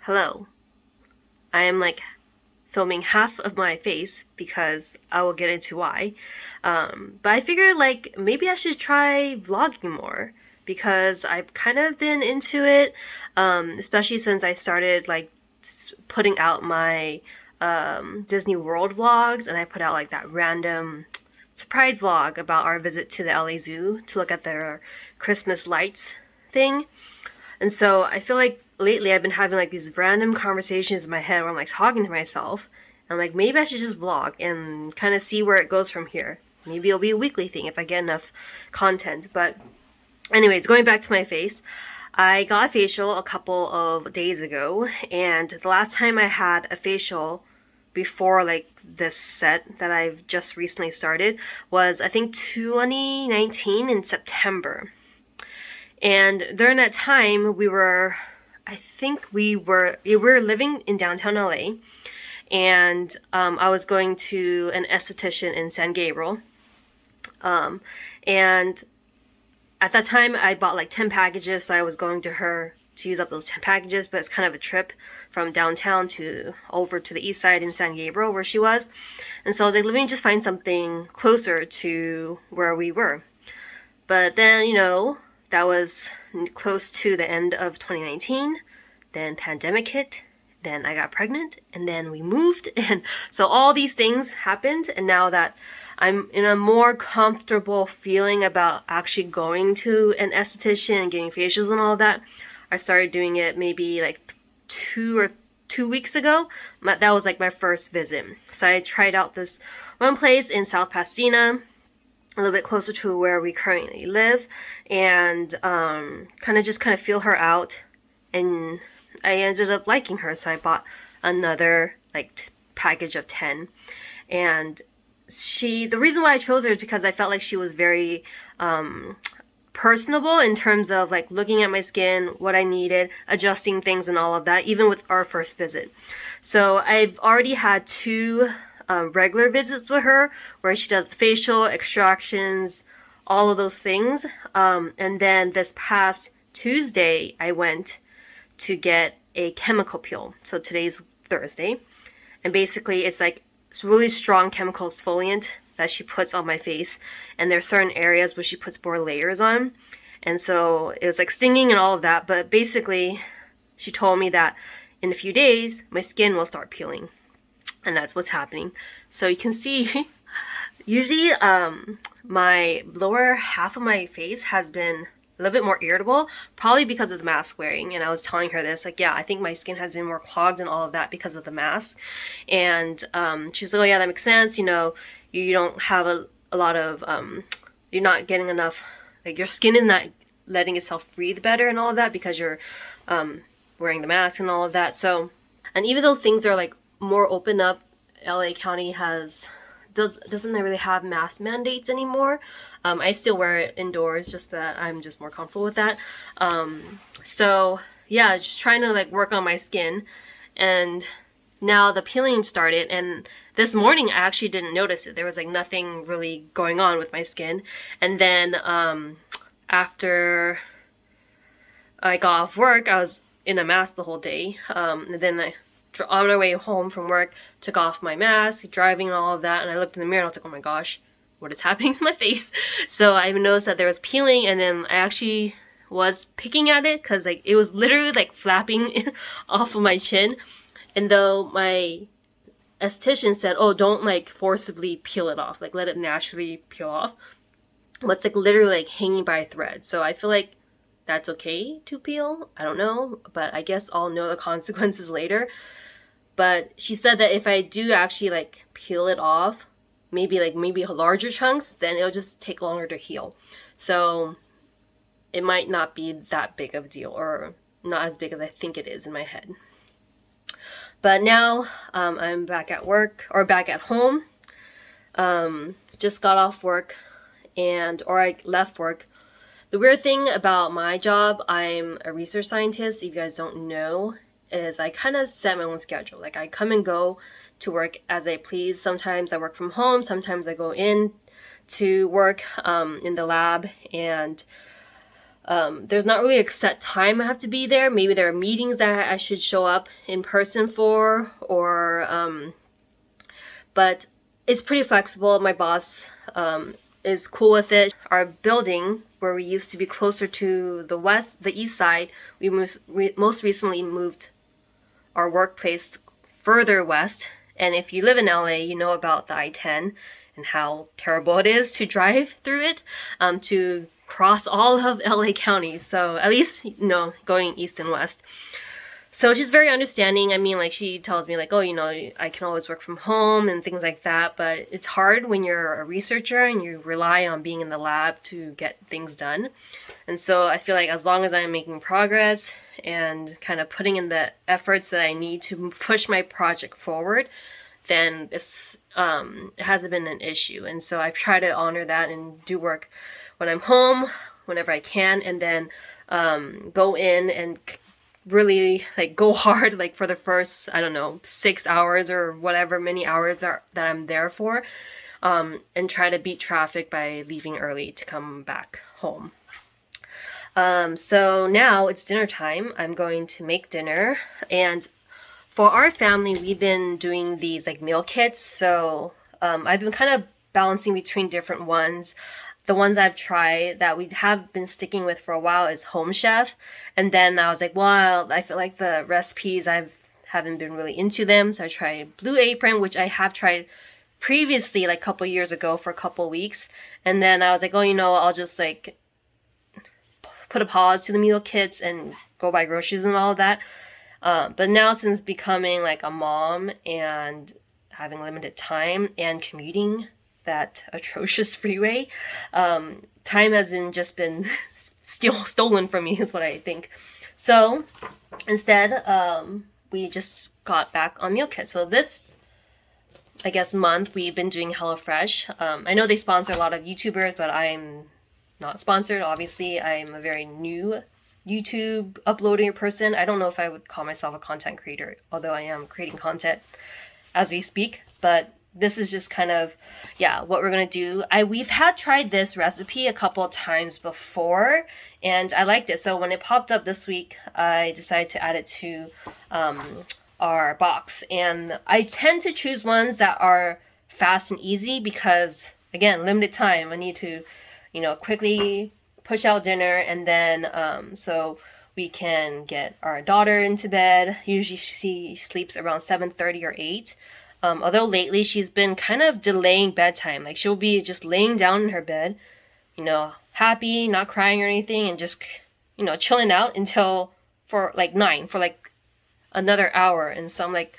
hello. I am like filming half of my face because I will get into why. But I figured like maybe I should try vlogging more because I've kind of been into it, especially since I started like putting out my Disney World vlogs, and I put out like that random surprise vlog about our visit to the LA Zoo to look at their Christmas lights thing. And so I feel like lately I've been having like these random conversations in my head where I'm like talking to myself. And I'm like, maybe I should just vlog and kind of see where it goes from here. Maybe it'll be a weekly thing if I get enough content. But anyways, going back to my face, I got a facial a couple of days ago, and the last time I had a facial before like this set that I've just recently started was I think 2019 in September. And during that time, we were living in downtown LA, and I was going to an esthetician in San Gabriel. And at that time, I bought like 10 packages, so I was going to her to use up those 10 packages, but it's kind of a trip from downtown to over to the east side in San Gabriel where she was. And so I was like, let me just find something closer to where we were. But then, that was close to the end of 2019. Then pandemic hit. Then I got pregnant, and then we moved, and so all these things happened. And now that I'm in a more comfortable feeling about actually going to an esthetician and getting facials and all of that, I started doing it maybe like 2 weeks ago. That was like my first visit. So I tried out this one place in South Pasadena, a little bit closer to where we currently live, and kind of feel her out, and I ended up liking her, so I bought another like package of 10. And the reason why I chose her is because I felt like she was very personable in terms of like looking at my skin, what I needed, adjusting things and all of that, even with our first visit. So I've already had two regular visits with her where she does the facial, extractions, all of those things. And then this past Tuesday, I went to get a chemical peel. So today's Thursday. And basically it's really strong chemical exfoliant that she puts on my face. And there's certain areas where she puts more layers on. And so it was like stinging and all of that. But basically, she told me that in a few days, my skin will start peeling. And that's what's happening. So you can see, usually my lower half of my face has been a little bit more irritable, probably because of the mask wearing. And I was telling her this, like, yeah, I think my skin has been more clogged and all of that because of the mask. And she was like, oh yeah, that makes sense. You don't have a lot of, you're not getting enough, like your skin is not letting itself breathe better and all of that because you're wearing the mask and all of that. So, and even though things are like more open up, LA County doesn't really have mask mandates anymore. I still wear it indoors, just that I'm just more comfortable with that. So yeah, just trying to like work on my skin, and now the peeling started, and this morning I actually didn't notice it. There was like nothing really going on with my skin. And then after I got off work, I was in a mask the whole day. And then on my way home from work, took off my mask, driving and all of that, and I looked in the mirror and I was like, oh my gosh, what is happening to my face? So I noticed that there was peeling, and then I actually was picking at it because like it was literally like flapping off of my chin. And though my esthetician said, oh, don't like forcibly peel it off, like let it naturally peel off, but it's like literally like hanging by a thread. So I feel like that's okay to peel. I don't know, but I guess I'll know the consequences later. But she said that if I do actually like peel it off, maybe larger chunks, then it'll just take longer to heal. So it might not be that big of a deal, or not as big as I think it is in my head. But now I'm back at work, or back at home. Just got off work, or I left work. The weird thing about my job, I'm a research scientist, if you guys don't know, is I kind of set my own schedule. Like I come and go to work as I please. Sometimes I work from home, sometimes I go in to work in the lab, and there's not really a set time I have to be there. Maybe there are meetings that I should show up in person for, or but it's pretty flexible. My boss is cool with it. Our building, where we used to be closer to the east side, we most recently moved our workplace further west. And if you live in LA, you know about the I-10 and how terrible it is to drive through it, to cross all of LA County. So at least, going east and west. So she's very understanding. I mean, like, she tells me, like, oh, I can always work from home and things like that. But it's hard when you're a researcher and you rely on being in the lab to get things done. And so I feel like as long as I'm making progress and kind of putting in the efforts that I need to push my project forward, then it hasn't been an issue. And so I try to honor that and do work when I'm home, whenever I can, and then go in and really like go hard, like for the first, I don't know, 6 hours or whatever many hours that I'm there for, and try to beat traffic by leaving early to come back home. So now it's dinner time. I'm going to make dinner, and for our family, we've been doing these like meal kits. So I've been kind of balancing between different ones. The ones I've tried that we have been sticking with for a while is Home Chef. And then I was like, well, I feel like the recipes haven't been really into them. So I tried Blue Apron, which I have tried previously, like a couple years ago for a couple weeks. And then I was like, oh, I'll just like put a pause to the meal kits and go buy groceries and all of that. But now, since becoming like a mom and having limited time and commuting that atrocious freeway, time has been stolen from me, is what I think. So instead, we just got back on meal kit. So this, I guess, month we've been doing HelloFresh. I know they sponsor a lot of YouTubers, but I'm not sponsored. Obviously, I'm a very new YouTube uploading person. I don't know if I would call myself a content creator, although I am creating content as we speak. But this is just kind of, what we're gonna do. We've tried this recipe a couple of times before, and I liked it. So when it popped up this week, I decided to add it to our box. And I tend to choose ones that are fast and easy because, again, limited time. I need to, quickly push out dinner, and then so we can get our daughter into bed. Usually she sleeps around 7:30 or 8. Although lately she's been kind of delaying bedtime. Like, she'll be just laying down in her bed, happy, not crying or anything, and just, chilling out until for like 9, for like another hour. And so I'm like,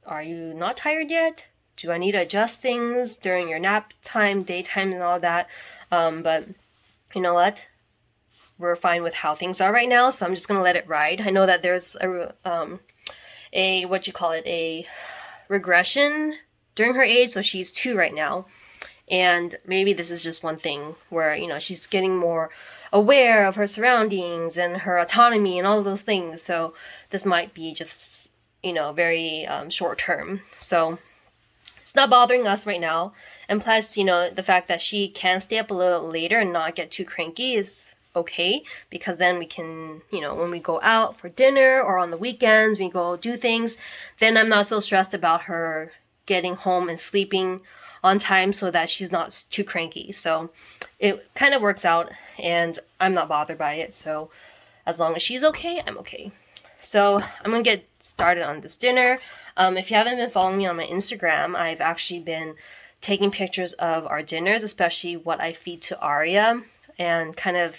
are you not tired yet? Do I need to adjust things during your nap time, daytime, and all that? But you know what? We're fine with how things are right now, so I'm just gonna let it ride. I know that there's a regression during her age, so she's 2 right now, and maybe this is just one thing where she's getting more aware of her surroundings and her autonomy and all of those things. So this might be just very short term. So it's not bothering us right now. And plus, the fact that she can stay up a little later and not get too cranky is okay, because then we can, when we go out for dinner or on the weekends, we go do things, then I'm not so stressed about her getting home and sleeping on time so that she's not too cranky. So it kind of works out, and I'm not bothered by it. So as long as she's okay, I'm okay. So I'm gonna get started on this dinner. If you haven't been following me on my Instagram, I've actually been taking pictures of our dinners, especially what I feed to Aria, and kind of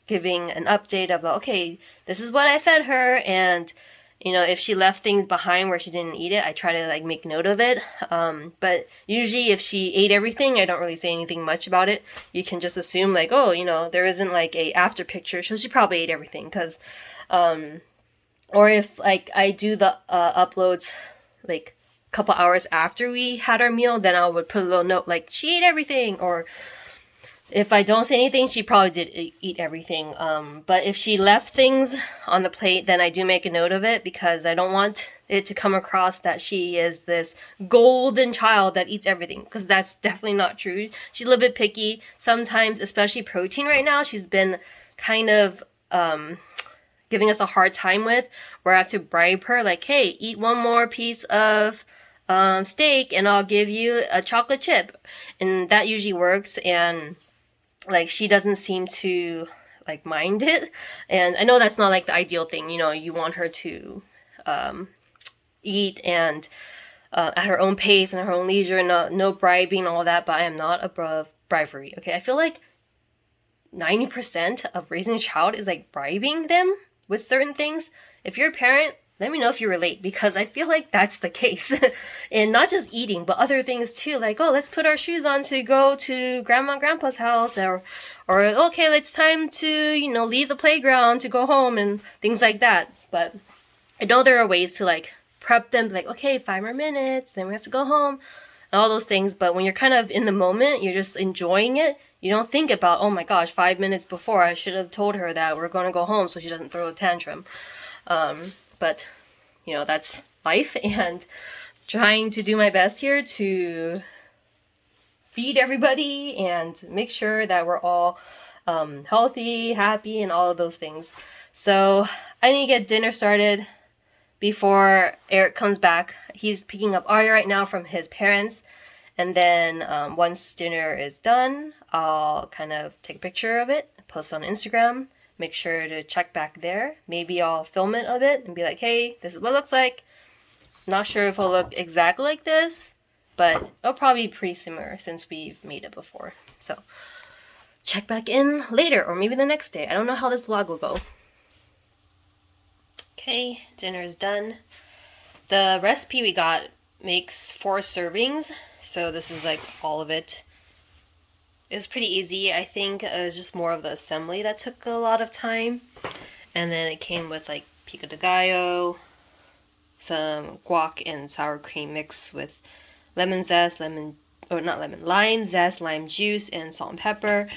giving an update of, okay, this is what I fed her, and if she left things behind where she didn't eat it, I try to like make note of it. But usually if she ate everything, I don't really say anything much about it. You can just assume like, oh, there isn't like a after picture, so she probably ate everything. Because or if like I do the uploads like a couple hours after we had our meal, then I would put a little note like, she ate everything. Or if I don't say anything, she probably did eat everything. But if she left things on the plate, then I do make a note of it, because I don't want it to come across that she is this golden child that eats everything, because that's definitely not true. She's a little bit picky sometimes, especially protein right now. She's been kind of giving us a hard time with, where I have to bribe her, like, hey, eat one more piece of steak and I'll give you a chocolate chip. And that usually works, and like she doesn't seem to like mind it. And I know that's not like the ideal thing, you know, you want her to eat and at her own pace and her own leisure, no bribing, all that, but I am not above bribery. Okay, I feel like 90% of raising a child is like bribing them with certain things. If you're a parent, let me know if you relate, because I feel like that's the case. And not just eating, but other things too, like, oh, let's put our shoes on to go to grandma and grandpa's house, or okay, it's time to, you know, leave the playground to go home, and things like that. But I know there are ways to like prep them, like, okay, 5 more minutes, then we have to go home, and all those things. But when you're kind of in the moment, you're just enjoying it. You don't think about, oh my gosh, 5 minutes before I should have told her that we're going to go home so she doesn't throw a tantrum. But, you know, that's life, and trying to do my best here to feed everybody and make sure that we're all healthy, happy, and all of those things. So I need to get dinner started before Eric comes back. He's picking up Arya right now from his parents. And then once dinner is done, I'll kind of take a picture of it, post on Instagram, make sure to check back there. Maybe I'll film it a bit and be like, hey, this is what it looks like. Not sure if it'll look exactly like this, but it'll probably be pretty similar since we've made it before. So check back in later, or maybe the next day. I don't know how this vlog will go. Okay, dinner is done. The recipe we got makes 4 servings, so this is like all of it. It was pretty easy. I think it was just more of the assembly that took a lot of time. And then it came with like pico de gallo, some guac and sour cream mixed with lemon zest, lime zest, lime juice, and salt and pepper.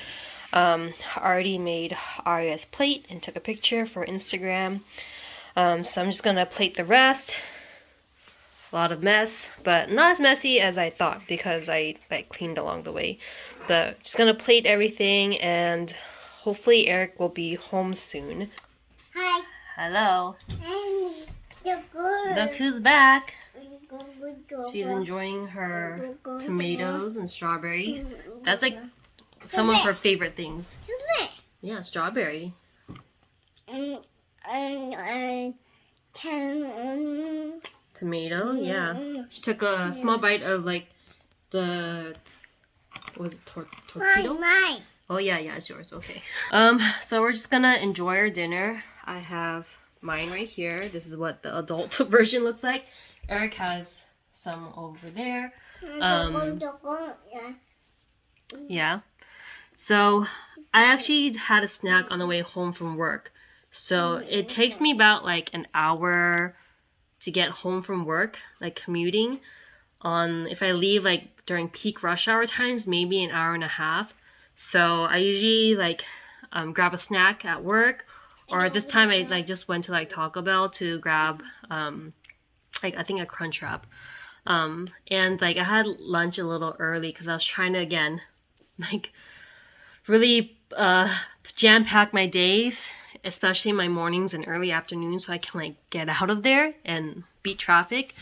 I already made Arya's plate and took a picture for Instagram. So I'm just gonna plate the rest. A lot of mess, but not as messy as I thought because I like cleaned along the way. But just gonna plate everything, and hopefully Eric will be home soon. Hi. Hello. Look who's back. She's enjoying her tomatoes and strawberries. That's like some of her favorite things. Yeah, strawberry. Tomato, yeah. She took a small bite of like the, what was it, tortito? Mine. Oh yeah, it's yours. Okay. So we're just gonna enjoy our dinner. I have mine right here. This is what the adult version looks like. Eric has some over there. Yeah. So I actually had a snack on the way home from work. So it takes me about like an hour to get home from work, like commuting. If I leave like during peak rush hour times, maybe an hour and a half. So I usually like grab a snack at work, or this time I like just went to like Taco Bell to grab like I think a Crunch Wrap. And like I had lunch a little early because I was trying to again like really jam pack my days, especially my mornings and early afternoons, so I can like get out of there and beat traffic.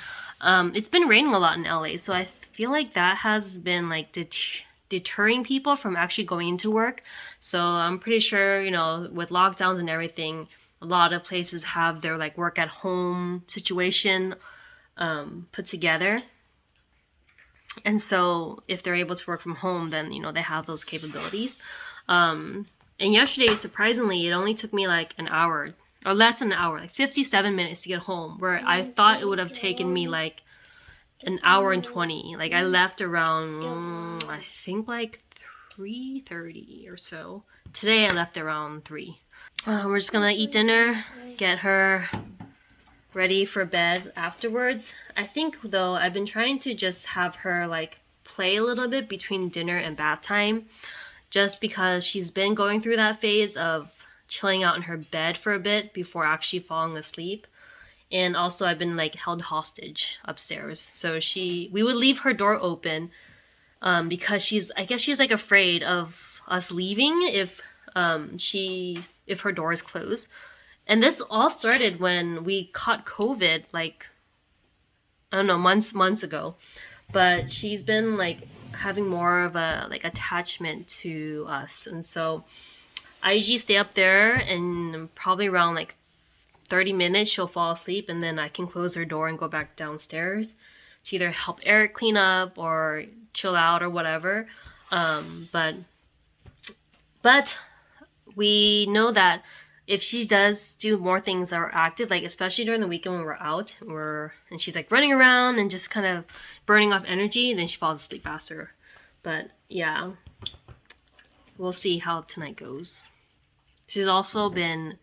It's been raining a lot in LA, so I feel like that has been like deterring people from actually going into work. So I'm pretty sure, you know, with lockdowns and everything, a lot of places have their like work at home situation put together. And so if they're able to work from home, then, you know, they have those capabilities. And yesterday, surprisingly, it only took me like an hour, or less than an hour, like 57 minutes to get home, where I thought it would have taken me like an hour and 20. Like I left around, I think like 3:30 or so. Today I left around 3. We're just gonna eat dinner, get her ready for bed afterwards. I think though, I've been trying to just have her like play a little bit between dinner and bath time, just because she's been going through that phase of chilling out in her bed for a bit before actually falling asleep. And also I've been like held hostage upstairs. So we would leave her door open because I guess she's like afraid of us leaving if if her door is closed. And this all started when we caught COVID, like, I don't know, months ago. But she's been like having more of a like attachment to us, and so I usually stay up there, and probably around like 30 minutes she'll fall asleep, and then I can close her door and go back downstairs to either help Eric clean up or chill out or whatever. But we know that if she does do more things that are active, like especially during the weekend when we're out, and she's like running around and just kind of burning off energy, then she falls asleep faster. But yeah, we'll see how tonight goes. She's also been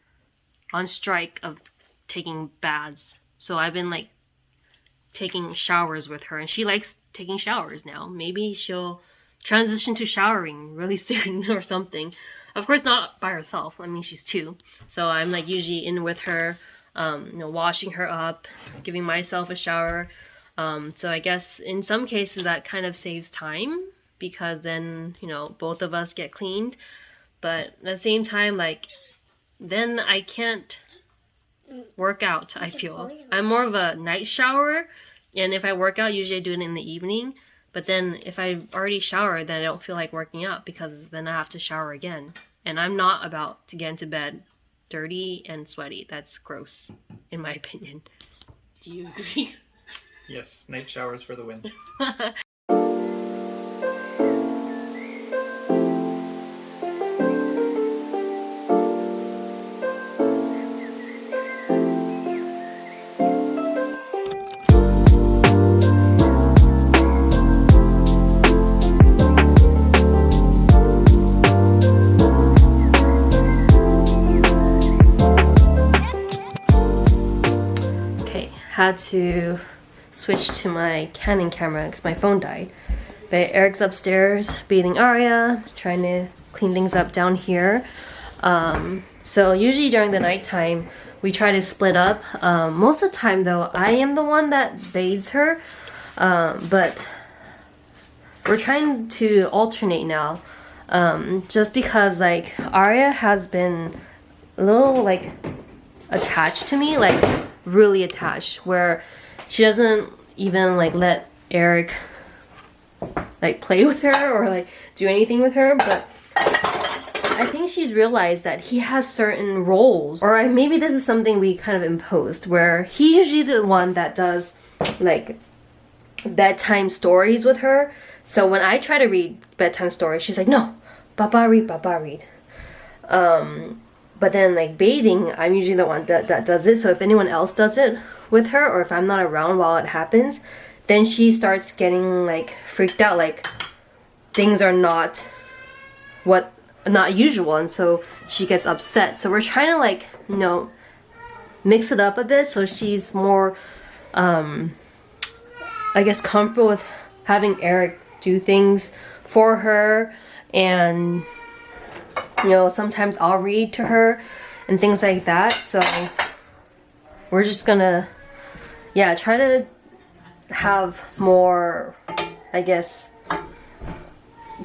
on strike of taking baths, so I've been like taking showers with her, and she likes taking showers now. Maybe she'll transition to showering really soon or something. Of course, not by herself. I mean, she's 2. So I'm like usually in with her, washing her up, giving myself a shower. So I guess in some cases that kind of saves time, because then, both of us get cleaned. But at the same time, like, then I can't work out, I feel. I'm more of a night shower. And if I work out, usually I do it in the evening. But then if I already showered, then I don't feel like working out, because then I have to shower again. And I'm not about to get into bed dirty and sweaty. That's gross, in my opinion. Do you agree? Yes, night showers for the win. Had to switch to my Canon camera because my phone died. But Eric's upstairs bathing Arya, trying to clean things up down here. So usually during the nighttime we try to split up. Most of the time though, I am the one that bathes her, but we're trying to alternate now, just because like Arya has been a little like attached to me, like really attached, where she doesn't even like let Eric like play with her or like do anything with her. But I think she's realized that he has certain roles, or maybe this is something we kind of imposed, where he's usually the one that does like bedtime stories with her. So when I try to read bedtime stories, she's like, no, Papa read, Papa read. But then like bathing, I'm usually the one that does it. So if anyone else does it with her, or if I'm not around while it happens, then she starts getting like freaked out, like things are not usual, and so she gets upset. So we're trying to like, mix it up a bit so she's more I guess comfortable with having Eric do things for her. And sometimes I'll read to her and things like that. So we're just gonna, try to have more, I guess,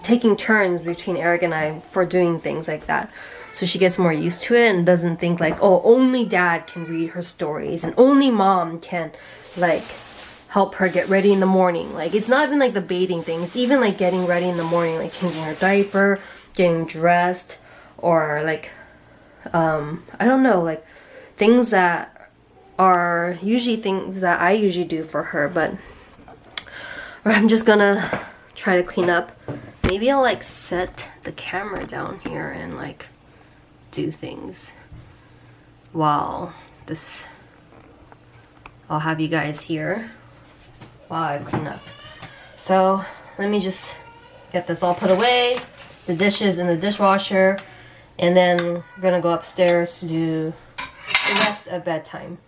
taking turns between Eric and I for doing things like that. So she gets more used to it and doesn't think like, oh, only dad can read her stories and only mom can like help her get ready in the morning. Like, it's not even like the bathing thing. It's even like getting ready in the morning, like changing her diaper, getting dressed, or like I don't know, like things that are usually things that I usually do for her. But I'm just gonna try to clean up. Maybe I'll like set the camera down here and like do things while I'll have you guys here while I clean up. So let me just get this all put away, the dishes in the dishwasher, and then we're gonna go upstairs to do the rest of bedtime.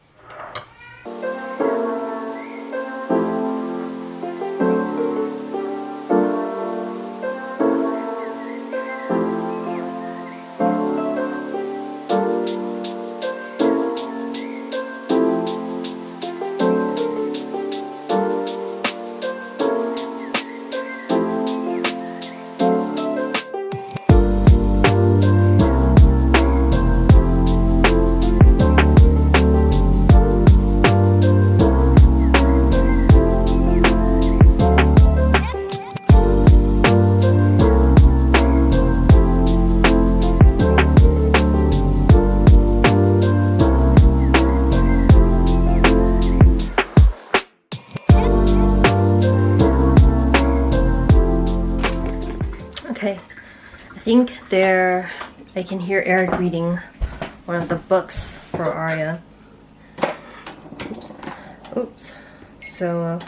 think I can hear Eric reading one of the books for Arya. Oops. So,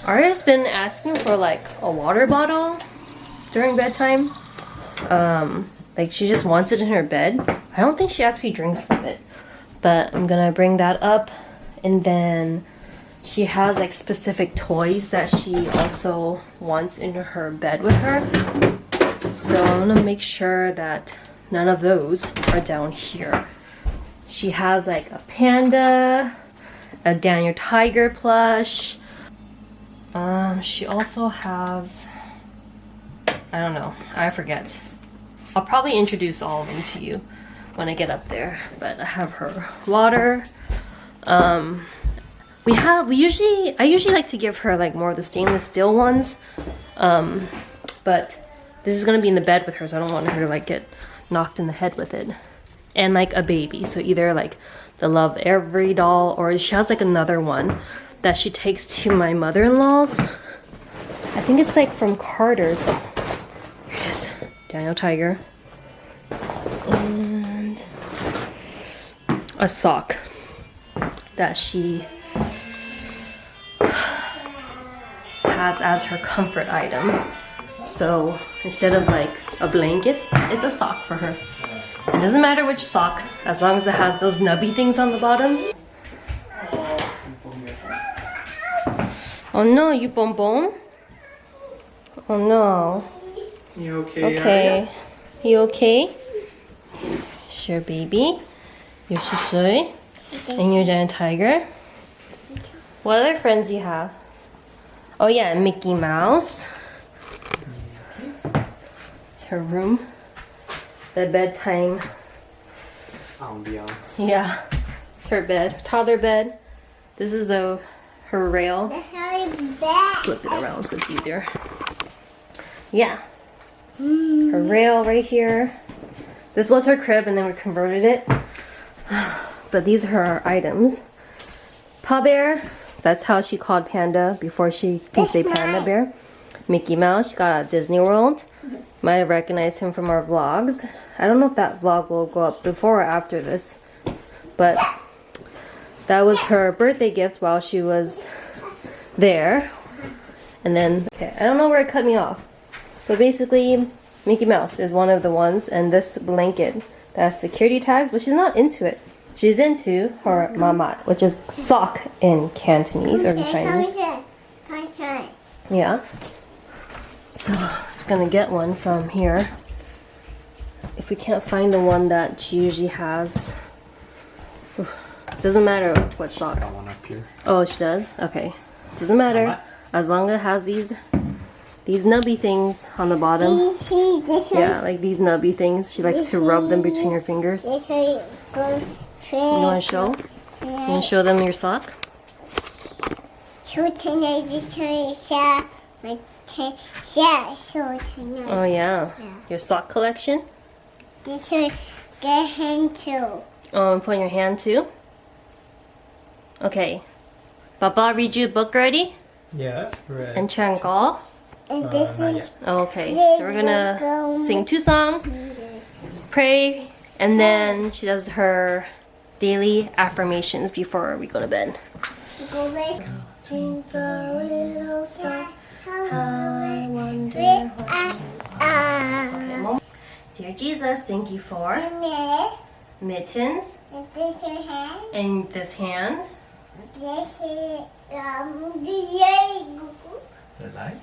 Arya's been asking for like a water bottle during bedtime. Like she just wants it in her bed. I don't think she actually drinks from it, but I'm gonna bring that up. And then she has like specific toys that she also wants in her bed with her. So I'm gonna make sure that none of those are down here. She has like a panda, a Daniel Tiger plush. She also has, I don't know, I forget. I'll probably introduce all of them to you when I get up there. But I have her water. I usually like to give her like more of the stainless steel ones. But this is gonna be in the bed with her, so I don't want her to like get knocked in the head with it. And like a baby, so either like the Love Every doll, or she has like another one that she takes to my mother-in-law's. I think it's like from Carter's. Here it is, Daniel Tiger. And a sock that she has as her comfort item. So instead of like a blanket, it's a sock for her. It doesn't matter which sock, as long as it has those nubby things on the bottom. Oh no, you bonbon? Oh no. You okay? Okay. Arya? You okay? Sure, baby. You're Shishui. And you're Giant Tiger. What other friends do you have? Oh yeah, Mickey Mouse. It's her room. The bedtime Ambiance. Yeah, it's her bed. Toddler bed. This is her rail. Flip it around so it's easier. Yeah. Her rail right here. This was her crib and then we converted it. But these are her items. Paw Bear. That's how she called Panda before she can say Panda Bear. Mickey Mouse. She got out of Disney World. Might have recognized him from our vlogs. I don't know if that vlog will go up before or after this, but that was her birthday gift while she was there. And then, okay, I don't know where it cut me off, but basically Mickey Mouse is one of the ones, and this blanket that has security tags, but she's not into it. She's into her mamat, which is sock in Cantonese or Chinese. Yeah. So I'm just gonna get one from here. If we can't find the one that she usually has, doesn't matter what sock. Got one up here. Oh, she does? Okay. Doesn't matter. As long as it has these nubby things on the bottom. Yeah, like these nubby things. She likes to rub them between her fingers. You wanna show? You wanna show them your sock? Oh yeah. Your sock collection? Oh, and put in your hand too? Okay. Papa read you a book already? Yeah, right. And Changal? Not yet. Okay, so we're gonna sing 2 songs, pray, and then she does her daily affirmations before we go to bed. Twinkle little star, how I wonder what you are. Dear Jesus, thank you for mittens in this hand,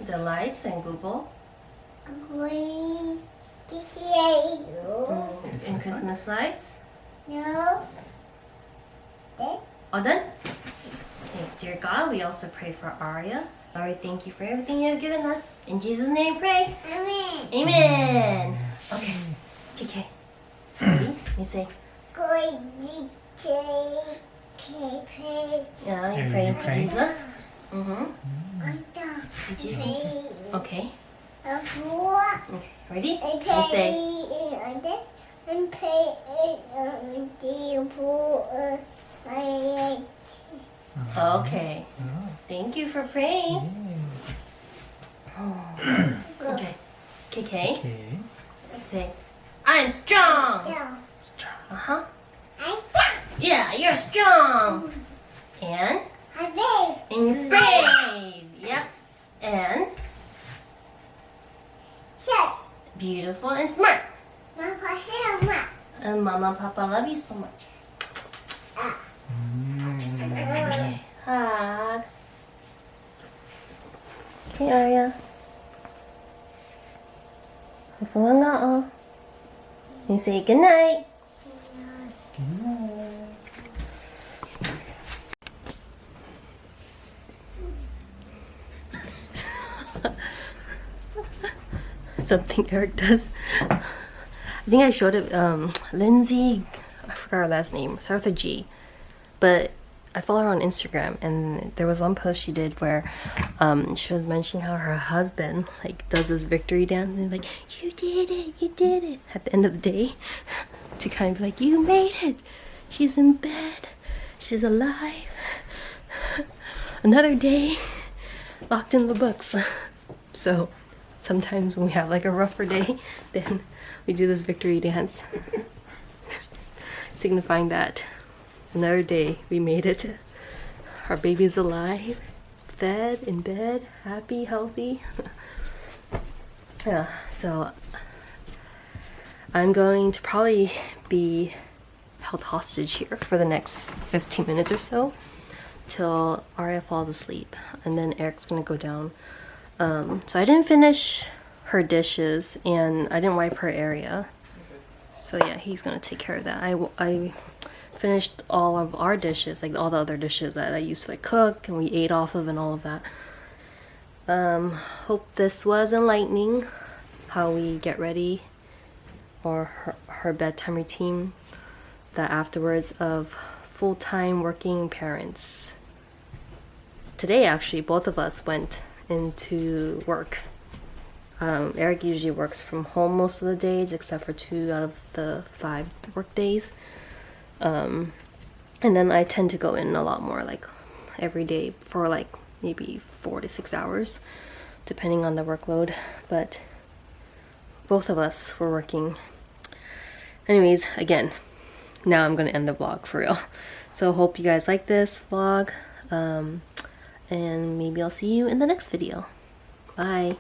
the lights and Google, and Christmas lights. All done? Okay, dear God, we also pray for Arya. Lord, thank you for everything you have given us. In Jesus' name, pray. Amen. Amen. Okay. Okay. Ready? You say. Yeah, you pray to Jesus. In Jesus' name. Okay. Okay. Ready? You say. Okay. Thank you for praying. Okay. KK. Okay. Say, I'm strong. Strong. Uh-huh. Yeah, you're strong. And you're brave. Yep. And beautiful and smart. And Mama and Papa love you so much. Okay, hug. Okay, Arya. Nga. You say good night. Good night. Something Eric does. I think I showed it. Lindsey, I forgot her last name. Starts with a G, but I follow her on Instagram, and there was one post she did where she was mentioning how her husband like does this victory dance and like, you did it at the end of the day, to kind of be like, you made it. She's in bed. She's alive. Another day locked in the books. So sometimes when we have like a rougher day, then we do this victory dance, signifying that another day we made it. Our baby's alive, fed, in bed, happy, healthy. Yeah, so I'm going to probably be held hostage here for the next 15 minutes or so till Arya falls asleep, and then Eric's gonna go down. So I didn't finish her dishes and I didn't wipe her area. So yeah, he's gonna take care of that. I finished all of our dishes, like all the other dishes that I used to like cook and we ate off of and all of that. Hope this was enlightening, how we get ready, or her bedtime routine, that afterwards of full-time working parents. Today actually both of us went into work. Eric usually works from home most of the days except for 2 out of the 5 work days. And then I tend to go in a lot more, like every day for like maybe 4 to 6 hours depending on the workload, but both of us were working. Anyways, again, now I'm gonna end the vlog for real. So hope you guys like this vlog, and maybe I'll see you in the next video. Bye.